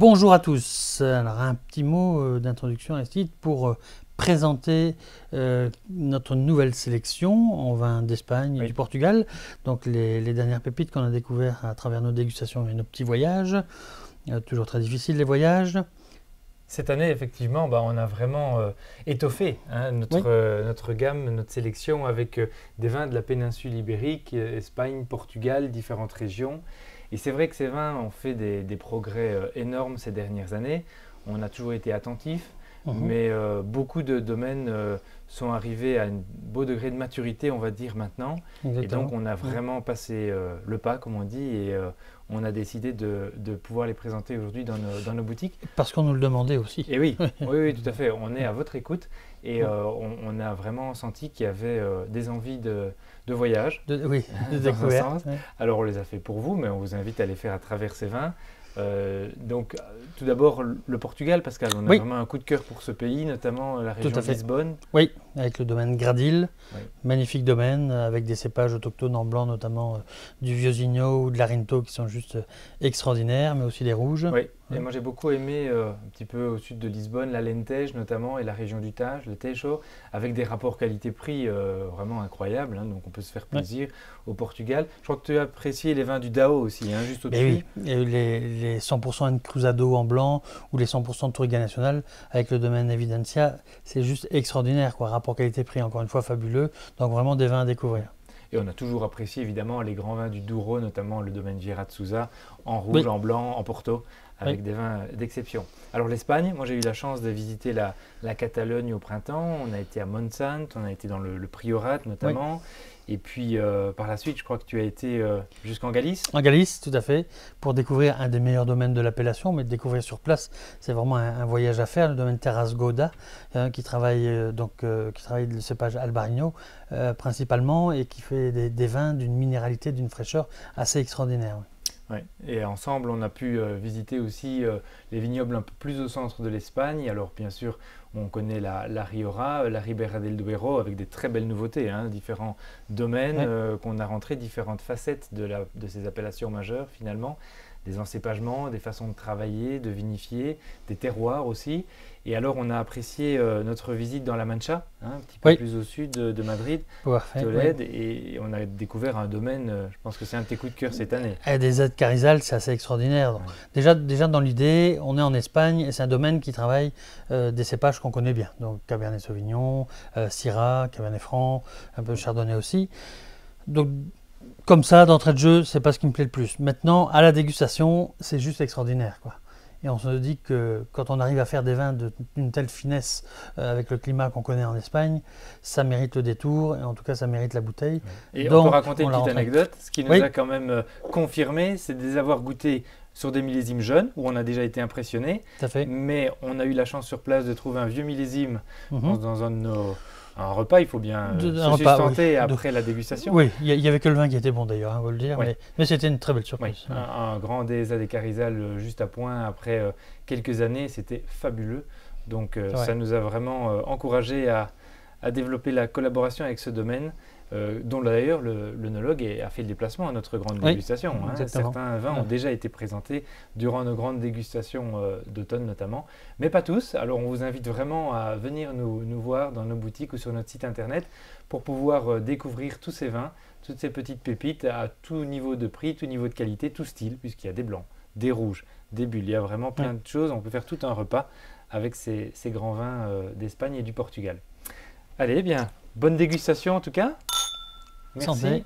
Bonjour à tous. Alors, un petit mot d'introduction à ce titre pour présenter notre nouvelle sélection en vin d'Espagne et du Portugal. Donc les dernières pépites qu'on a découvertes à travers nos dégustations et nos petits voyages. Toujours très difficile les voyages. Cette année, effectivement, on a vraiment étoffé notre gamme, notre sélection avec des vins de la péninsule ibérique, Espagne, Portugal, différentes régions. Et c'est vrai que ces vins ont fait des progrès énormes ces dernières années. On a toujours été attentifs, mais beaucoup de domaines sont arrivés à un beau degré de maturité, on va dire maintenant. Exactement. Et donc on a vraiment passé le pas, comme on dit, et on a décidé de pouvoir les présenter aujourd'hui dans nos boutiques. Parce qu'on nous le demandait aussi. Et oui, oui, tout à fait. On est à votre écoute et on a vraiment senti qu'il y avait des envies de voyage. Oui, de découverte. Ouais. Alors on les a fait pour vous, mais on vous invite à les faire à travers ces vins. Donc tout d'abord le Portugal, Pascal, on a vraiment un coup de cœur pour ce pays, notamment la région de Lisbonne. Oui, avec le domaine Gradil, magnifique domaine, avec des cépages autochtones en blanc, notamment du Viosinho ou de l'Arinto qui sont juste extraordinaires, mais aussi des rouges. Oui, et moi j'ai beaucoup aimé un petit peu au sud de Lisbonne, l'Alentejo notamment, et la région du Tage, le Tejo, avec des rapports qualité-prix vraiment incroyables, donc on peut se faire plaisir au Portugal. Je crois que tu as apprécié les vins du Dao aussi, juste au-dessus. Oui, et les 100% de Cruzado en blanc ou les 100% de Touriga Nacional avec le domaine Evidencia, c'est juste extraordinaire, quoi. Rapport qualité-prix encore une fois fabuleux, donc vraiment des vins à découvrir. Et on a toujours apprécié évidemment les grands vins du Douro, notamment le domaine Gérard de Souza, en rouge, en blanc, en Porto, avec des vins d'exception. Alors l'Espagne, moi j'ai eu la chance de visiter la Catalogne au printemps, on a été à Montsant, on a été dans le Priorat notamment, et puis par la suite je crois que tu as été jusqu'en Galice. En Galice, tout à fait, pour découvrir un des meilleurs domaines de l'appellation, mais de découvrir sur place, c'est vraiment un voyage à faire, le domaine Terras Gauda, qui travaille le cépage Albarino principalement, et qui fait des vins d'une minéralité, d'une fraîcheur assez extraordinaire. Ouais. Et ensemble, on a pu visiter aussi les vignobles un peu plus au centre de l'Espagne. Alors bien sûr, on connaît la Rioja, la Ribera del Duero, avec des très belles nouveautés, différents domaines qu'on a rentrés, différentes facettes de ces appellations majeures finalement. Des encépagements, des façons de travailler, de vinifier, des terroirs aussi. Et alors, on a apprécié notre visite dans la Mancha, un petit peu plus au sud de Madrid, Tolède, et on a découvert un domaine, je pense que c'est un de tes coups de cœur cette année. Et des aides Carizal, c'est assez extraordinaire. Donc, déjà dans l'idée, on est en Espagne et c'est un domaine qui travaille des cépages qu'on connaît bien. Donc, Cabernet Sauvignon, Syrah, Cabernet Franc, un peu Chardonnay aussi. Donc, comme ça, d'entrée de jeu, c'est pas ce qui me plaît le plus. Maintenant, à la dégustation, c'est juste extraordinaire, quoi. Et on se dit que quand on arrive à faire des vins d'une telle finesse avec le climat qu'on connaît en Espagne, ça mérite le détour, et en tout cas, ça mérite la bouteille. Et donc, on peut raconter une petite anecdote. Ce qui nous a quand même confirmé, c'est de les avoir goûtés sur des millésimes jeunes, où on a déjà été impressionné. Tout à fait. Mais on a eu la chance sur place de trouver un vieux millésime dans un de nos... Un repas, il faut bien se sustenter après la dégustation. Oui, il n'y avait que le vin qui était bon d'ailleurs, on va le dire, mais c'était une très belle surprise. Un grand DSA des Carizal juste à point après quelques années, c'était fabuleux. Donc ça nous a vraiment encouragé à développer la collaboration avec ce domaine, dont d'ailleurs l'œnologue a fait le déplacement à notre grande dégustation. Certains vins ont déjà été présentés durant nos grandes dégustations d'automne notamment, mais pas tous. Alors on vous invite vraiment à venir nous voir dans nos boutiques ou sur notre site internet pour pouvoir découvrir tous ces vins, toutes ces petites pépites à tout niveau de prix, tout niveau de qualité, tout style, puisqu'il y a des blancs, des rouges, des bulles. Il y a vraiment plein de choses. On peut faire tout un repas avec ces grands vins d'Espagne et du Portugal. Allez, bien, bonne dégustation en tout cas. Merci. Santé.